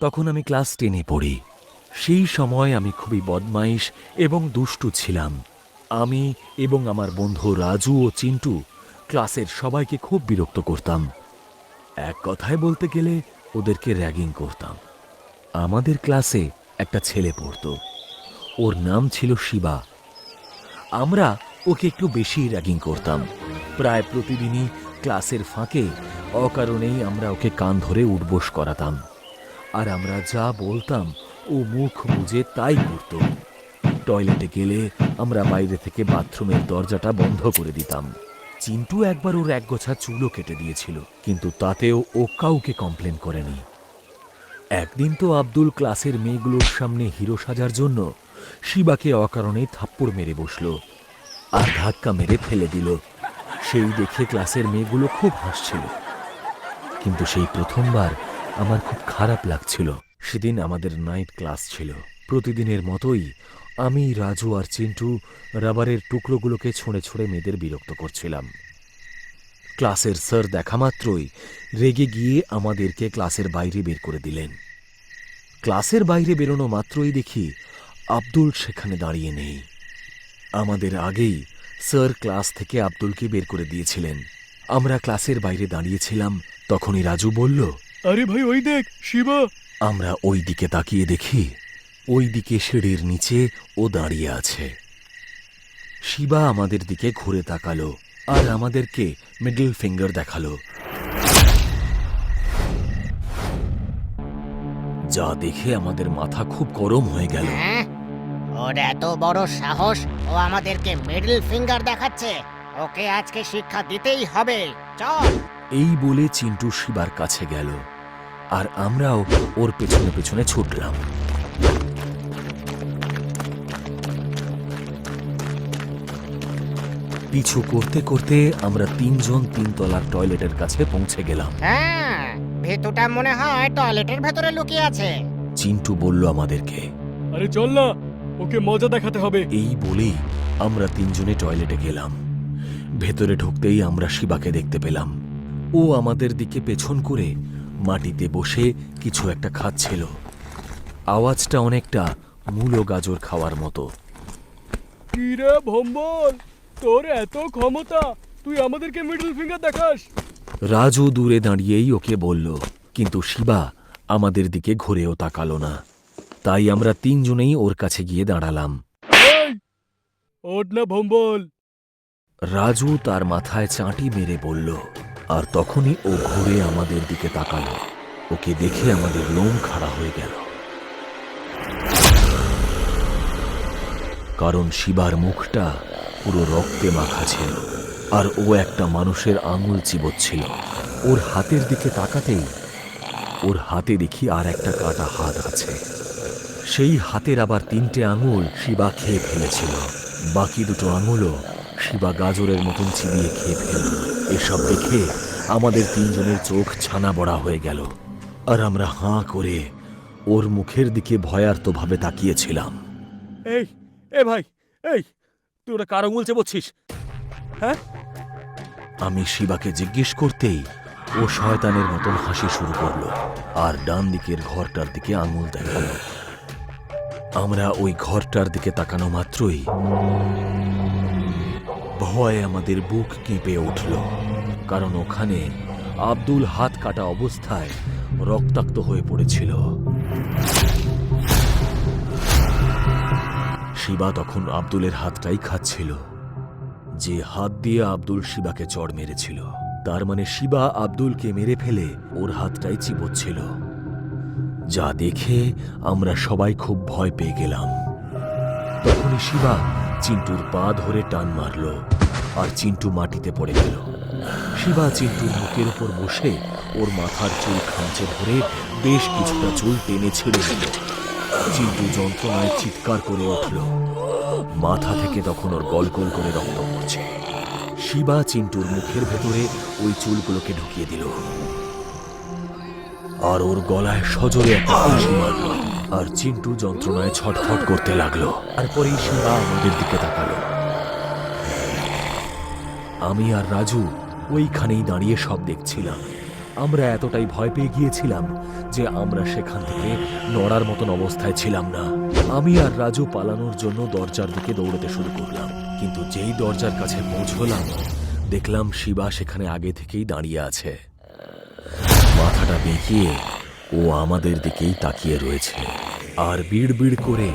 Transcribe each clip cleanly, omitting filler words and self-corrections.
তখন আমি ক্লাস 10-এ পড়ি। সেই সময় আমি খুবই বদমাইশ এবং দুষ্টু ছিলাম। আমি এবং আমার বন্ধু রাজু ও চিন্টু ক্লাসের সবাইকে খুব বিরক্ত করতাম। এক কথায় বলতে গেলে ওদেরকে র্যাগিং করতাম। আমাদের ক্লাসে একটা ছেলে পড়তো, ওর নাম ছিল শিবা। আমরা ওকে একটু বেশি র্যাগিং করতাম। প্রায় প্রতিদিনই ক্লাসের ফাঁকে অকারণেই আমরা ওকে কান ধরে উঠবোস করাতাম, আর আমরা যা বলতাম ও মুখ বুজে তাই করত। টয়লেটে গেলে আমরা বাইরে থেকে বাথরুমের দরজাটা বন্ধ করে দিতাম। চিন্টু একবার ওর একগোছা চুলও কেটে দিয়েছিল, কিন্তু তাতেও ও কাউকে কমপ্লেন করেনি। একদিন তো আব্দুল ক্লাসের মেয়েগুলোর সামনে হিরো সাজার জন্য শিবাকে অকারণে থাপ্পড় মেরে বসল আর ধাক্কা মেরে ফেলে দিল। সেই দেখে ক্লাসের মেয়েগুলো খুব হাসছিল, কিন্তু সেই প্রথমবার আমার খুব খারাপ লাগছিল। সেদিন আমাদের নাইট ক্লাস ছিল। প্রতিদিনের মতোই আমি, রাজু আর চিন্টু রাবারের টুকরোগুলোকে ছুঁড়ে ছুঁড়ে মেয়েদের বিরক্ত করছিলাম। ক্লাসের স্যার দেখা মাত্রই রেগে গিয়ে আমাদেরকে ক্লাসের বাইরে বের করে দিলেন। ক্লাসের বাইরে বেরোনো মাত্রই দেখি আব্দুল সেখানে দাঁড়িয়ে নেই। আমাদের আগেই স্যার ক্লাস থেকে আব্দুলকে বের করে দিয়েছিলেন। আমরা ক্লাসের বাইরে দাঁড়িয়েছিলাম, তখনই রাজু বলল, আরে ভাই ওই দেখ শিবা। আমরা ওই দিকে তাকিয়ে দেখি ওই দিকে সিঁড়ির নিচে ও দাঁড়িয়ে আছে। শিবা আমাদের দিকে ঘুরে তাকালো আর আমাদেরকে মিডল ফিঙ্গার দেখালো। যা দেখে আমাদের মাথা খুব গরম হয়ে গেল। হ্যাঁ, ওর এত বড় সাহস, ও আমাদেরকে মিডল ফিঙ্গার দেখাচ্ছে। ওকে আজকে শিক্ষা দিতেই হবে, চল। এই বলে চিন্টু শিবার কাছে গেল আর আমরাও ওর পেছনে পেছনে ছুটলাম। পিছু করতে করতে আমরা তিনজন তিনতলার টয়লেটের কাছে পৌঁছে গেলাম। হ্যাঁ, ভেতুটা মনে হয় টয়লেটের ভেতরে লুকিয়ে আছে। চিন্টু বলল আমাদেরকে। আরে চল না, ওকে মজা দেখাতে হবে। এই বলেই আমরা তিনজনে টয়লেটে গেলাম। ভেতরে ঢুকতেই আমরা শিবাকে দেখতে পেলাম। ও আমাদের দিকে পেছন করে মাটিতে বসে কিছু একটা খাচ্ছিল। আওয়াজটা অনেকটা মূলো গাজর খাওয়ার মতো। কি রে ভম্বল, তোর এত ক্ষমতা, তুই আমাদেরকে মিডল ফিঙ্গার দেখাস? রাজু দূরে দাঁড়িয়েই ওকে বলল, কিন্তু শিবা আমাদের দিকে ঘুরেও তাকালো না। তাই আমরা তিনজনেই ওর কাছে গিয়ে দাঁড়ালাম। এই, ওঠ না ভম্বল। রাজু তার মাথায় চাঁটি মেরে বলল, আর তখনই ও ঘুরে আমাদের দিকে তাকালো। ওকে দেখে আমাদের লোম খাড়া হয়ে গেল, কারণ শিবার মুখটা পুরো রক্তে মাখা ছিল আর ও একটা মানুষের আঙুল চিবোচ্ছিল। ওর হাতের দিকে তাকাতেই ওর হাতে দেখি আর একটা কাটা হাত আছে। সেই হাতের আবার 3টে আঙুল শিবা খেয়ে ফেলেছিল। বাকি 2টো আঙুলও শিবা গাজরের মতন চিবিয়ে খেয়ে ফেলল। এসব দেখে আমাদের তিনজনের চোখ ছানা বড়া হয়ে গেল, আর আমরা হাঁ করে ওর মুখের দিকে ভয়ার্তভাবে তাকিয়েছিলাম। এই এ ভাই, এই তুই ওটা কার আঙুল চেবোচ্ছিস? হ্যাঁ, আমি শিবাকে জিজ্ঞেস করতেই ও শয়তানের মতন হাসি শুরু করলো আর ডান দিকের ঘরটার দিকে আঙুল দেখালো। আমরা ওই ঘরটার দিকে তাকানো মাত্রই ভয়ে আমাদের বুক কেঁপে উঠল, কারণ ওখানে আব্দুল হাত কাটা অবস্থায় রক্তাক্ত হয়ে পড়েছিল। শিবা তখন আব্দুলের হাতটাই খাচ্ছিল, যে হাত দিয়ে আব্দুল শিবাকে চড় মেরেছিল। তার মানে শিবা আব্দুলকে মেরে ফেলে ওর হাতটাই চিবোচ্ছিল। যা দেখে আমরা সবাই খুব ভয় পেয়ে গেলাম। তখনই শিবা চিন্টুর পা ধরে টান মারল আর চিন্টু মাটিতে পড়ে গেল। শিবা চিন্টুর মুখের উপর বসে ওর মাথার চুল খামচে ধরে বেশ কিছুটা চুল টেনে ছেড়ে দিল। চিন্টু যন্ত্রণায় চিৎকার করে উঠল। মাথা থেকে তখন ওর গলগল করে রক্ত পড়ছে। শিবা চিন্টুর মুখের ভেতরে ওই চুলগুলোকে ঢুকিয়ে দিল আর ওর গলায় সজোরে একটা ঘুষি মারল, আর চিন্টু যন্ত্রণায় ছটফট করতে লাগলো। তারপরেই শিবা আমাদের দিকে তাকালো। আমি আর রাজু ওইখানেই দাঁড়িয়ে সব দেখছিলাম। আমরা এতটাই ভয় পেয়ে গিয়েছিলাম যে আমরা সেখান থেকে নড়ার মতন অবস্থায় ছিলাম না। আমি আর রাজু পালানোর জন্য দরজার দিকে দৌড়াতে শুরু করলাম, কিন্তু যেই দরজার কাছে পৌঁছলাম দেখলাম শিবা সেখানে আগে থেকেই দাঁড়িয়ে আছে। মাথাটা বেঁকিয়ে ও আমাদের দিকেই তাকিয়ে রয়েছে আর বিড় বিড় করে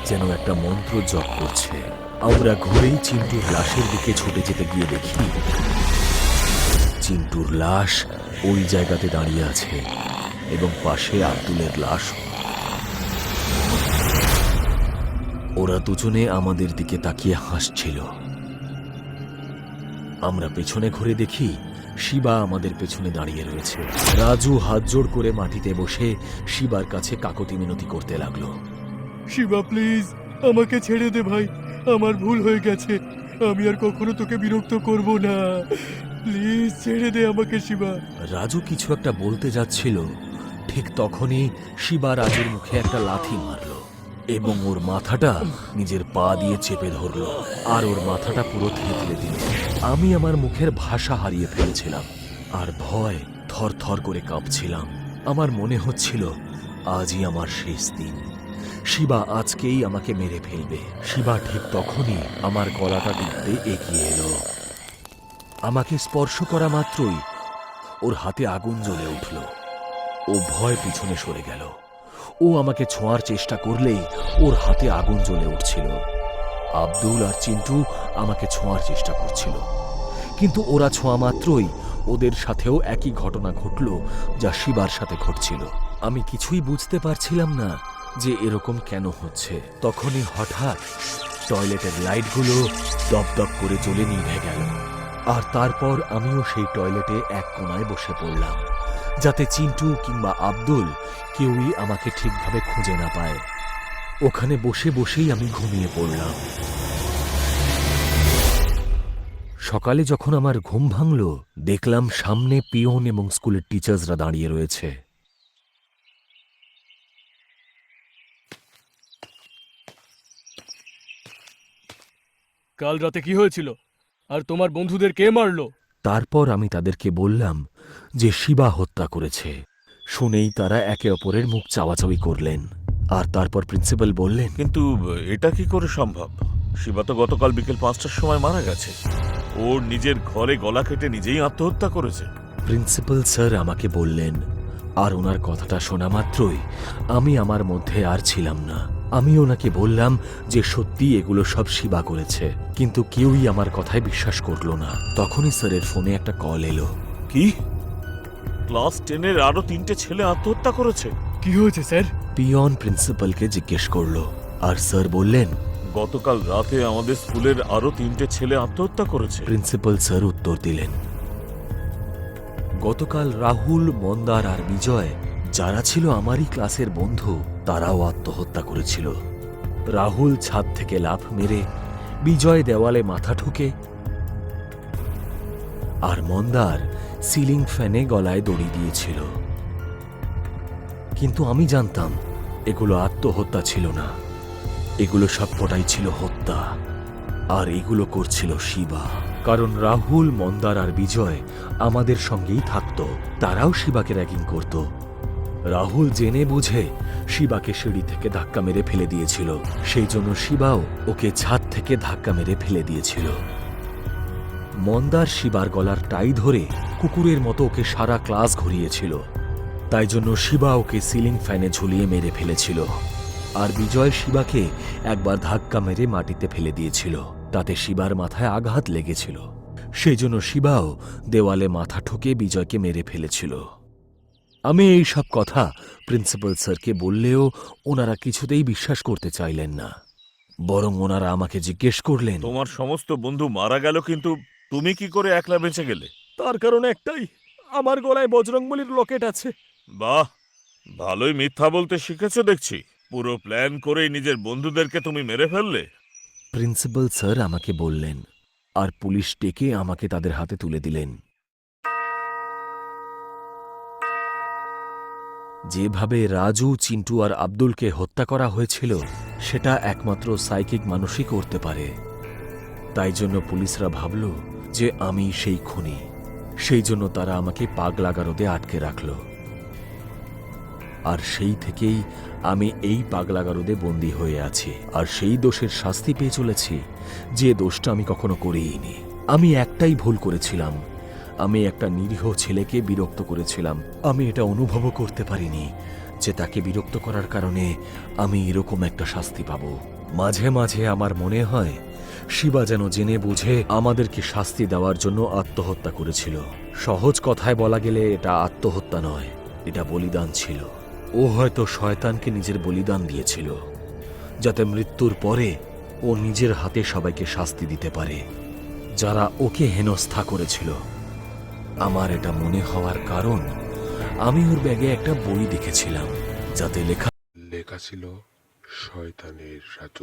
যেন একটা মন্ত্র জপ করছে। আমরা ঘুরেই চিন্টুর লাশের দিকে ছুটে যেতে গিয়ে দেখি চিন্টুর লাশ ওই জায়গাতে দাঁড়িয়ে আছে এবং পাশে আব্দুলের লাশ। ওরা দুজনে আমাদের দিকে তাকিয়ে হাসছিল। আমরা পেছনে ঘুরে দেখি শিবা আমাদের পেছনে দাঁড়িয়ে রয়েছে। রাজু হাত জোড় করে মাটিতে বসে শিবার কাছে কাকতি মিনতি করতে লাগলো। শিবা প্লিজ আমাকে ছেড়ে দে ভাই, আমার ভুল হয়ে গেছে, আমি আর কখনো তোকে বিরক্ত করব না, প্লিজ ছেড়ে দে আমাকে শিবা। রাজু কিছু একটা বলতে যাচ্ছিল, ঠিক তখনই শিবা রাজুর মুখে একটা লাথি মারল এবং ওর মাথাটা নিজের পা দিয়ে চেপে ধরল আর ওর মাথাটা পুরো থেতলে দিল। আমি আমার মুখের ভাষা হারিয়ে ফেলেছিলাম আর ভয় থর থর করে কাঁপছিলাম। আমার মনে হচ্ছিল আজই আমার শেষ দিন, শিবা আজকেই আমাকে মেরে ফেলবে। শিবা ঠিক তখনই আমার গলাটা টিপতে এগিয়ে এলো। আমাকে স্পর্শ করা মাত্রই ওর হাতে আগুন জ্বলে উঠল। ও ভয় পিছনে সরে গেল। ও আমাকে ছোঁয়ার চেষ্টা করলেই ওর হাতে আগুন জ্বলে উঠছিল। আব্দুল আর চিন্টু আমাকে ছোঁয়ার চেষ্টা করছিল, কিন্তু ওরা ছোঁয়া মাত্রই ওদের সাথেও একই ঘটনা ঘটল যা শিবার সাথে ঘটছিল। আমি কিছুই বুঝতে পারছিলাম না যে এরকম কেন হচ্ছে। তখনই হঠাৎ টয়লেটের লাইটগুলো দপদপ করে জ্বলে নিভে গেল আর তারপর আমিও সেই টয়লেটে এক কোণায় বসে পড়লাম, যাতে চিন্টু কিংবা আব্দুল কেউই আমাকে ঠিকভাবে খুঁজে না পায়। ওখানে বসে বসেই আমি ঘুমিয়ে পড়লাম। সকালে যখন আমার ঘুম ভাঙল দেখলাম সামনে পিয়ন এবং স্কুলের টিচার্সরা দাঁড়িয়ে রয়েছে। কাল রাতে কি হয়েছিল আর তোমার বন্ধুদের কে মারলো? তারপর আমি তাদেরকে বললাম যে শিবা হত্যা করেছে। শুনেই তারা একে অপরের মুখ চাওয়াচাওয়ি করলেন আর তারপর প্রিন্সিপাল বললেন, কিন্তু এটা কি করে সম্ভব? শিবা তো গতকাল বিকেল 5টার সময় মারা গেছে। ওর নিজের ঘরে গলা কেটে নিজেই আত্মহত্যা করেছে। প্রিন্সিপাল স্যার আমাকে বললেন। আর ওনার কথাটা শোনা মাত্রই আমি আমার মধ্যে আর ছিলাম না। আমি ওনাকে বললাম যে সত্যি এগুলো সব শিবা করেছে, কিন্তু কেউই আমার কথায় বিশ্বাস করলো না। তখনই স্যারের ফোনে একটা কল এলো। কি? ক্লাস 10-এর আরো 3টে ছেলে আত্মহত্যা করেছে? কি হয়েছে স্যার? পিয়ন প্রিন্সিপালকে জিজ্ঞেস করলো আর স্যার বললেন, গতকাল রাতে আমাদের স্কুলের আরো 3টে ছেলে আত্মহত্যা করেছে। প্রিন্সিপাল স্যার উত্তর দিলেন, গতকাল রাহুল, মন্দার আর বিজয়, যারা ছিল আমারই ক্লাসের বন্ধু, তারাও আত্মহত্যা করেছিল। রাহুল ছাদ থেকে লাফ মেরে, বিজয় দেওয়ালে মাথা ঠুকে, আর মন্দার সিলিং ফ্যানে গলায় দড়ি দিয়েছিল। কিন্তু আমি জানতাম এগুলো আত্মহত্যা ছিল না, এগুলো সবকটাই ছিল হত্যা। আর এগুলো করছিল শিবা, কারণ রাহুল, মন্দার আর বিজয় আমাদের সঙ্গেই থাকত। তারাও শিবাকে র্যাগিং করত। রাহুল জেনে বুঝে শিবাকে সিঁড়ি থেকে ধাক্কা মেরে ফেলে দিয়েছিল, সেই জন্য শিবাও ওকে ছাদ থেকে ধাক্কা মেরে ফেলে দিয়েছিল। মন্দার শিবার গলার টাই ধরে কুকুরের মতো ওকে সারা ক্লাস ঘুরিয়েছিল, তাই জন্য শিবা ওকে সিলিং ফ্যানে ঝুলিয়ে মেরে ফেলেছিল। আর বিজয় শিবাকে একবার ধাক্কা মেরে মাটিতে ফেলে দিয়েছিল, তাতে শিবার মাথায় আঘাত লেগেছিল, সেই জন্য শিবাও দেওয়ালে মাথা ঠুকে বিজয়কে মেরে ফেলেছিল। আমি এই সব কথা প্রিন্সিপাল স্যারকে বললেও ওনারা কিছুতেই বিশ্বাস করতে চাইলেন না, বরং ওনারা আমাকে জিজ্ঞেস করলেন, তোমার সমস্ত বন্ধু মারা গেল, কিন্তু তুমি কি করে একলা বেঁচে গেলে? তার কারণ একটাই, আমার গলায় বজরংবলীর লকেট আছে। বাহ, ভালোই মিথ্যা বলতে শিখেছো দেখছি। পুরো প্ল্যান করেই নিজের বন্ধুদেরকে তুমি মেরে ফেললে। প্রিন্সিপাল স্যার আমাকে বললেন আর পুলিশ ডেকে আমাকে তাদের হাতে তুলে দিলেন। যেভাবে রাজু, চিন্টু আর আব্দুলকে হত্যা করা হয়েছিল সেটা একমাত্র সাইকিক মানুষই করতে পারে। তাই জন্য পুলিশরা ভাবল যে আমি সেই খুনি। সেই জন্য তারা আমাকে পাগলাগারদে আটকে রাখল। আর সেই থেকেই আমি এই পাগলাগারদে বন্দী হয়ে আছি, আর সেই দোষের শাস্তি পেয়ে চলেছি যে দোষটা আমি কখনো করিনি। আমি একটাই ভুল করেছিলাম, আমি একটা নিরীহ ছেলেকে বিরক্ত করেছিলাম। আমি এটা অনুভবও করতে পারিনি যে তাকে বিরক্ত করার কারণে আমি এরকম একটা শাস্তি পাব। মাঝে মাঝে আমার মনে হয় শিবা যেন জেনে বুঝে আমাদেরকে শাস্তি দেওয়ার জন্য আত্মহত্যা করেছিল। সহজ কথায় বলা গেলে এটা আত্মহত্যা নয়, এটা বলিদান ছিল। ও হয়তো শয়তানকে নিজের বলিদান দিয়েছিল, যাতে মৃত্যুর পরে ও নিজের হাতে সবাইকে শাস্তি দিতে পারে যারা ওকে হেনস্থা করেছিল। আমার এটা মনে হওয়ার কারণ আমি ওর ব্যাগে একটা বই দেখেছিলাম যাতে লেখা লেখা ছিল শয়তানের রাজত্ব।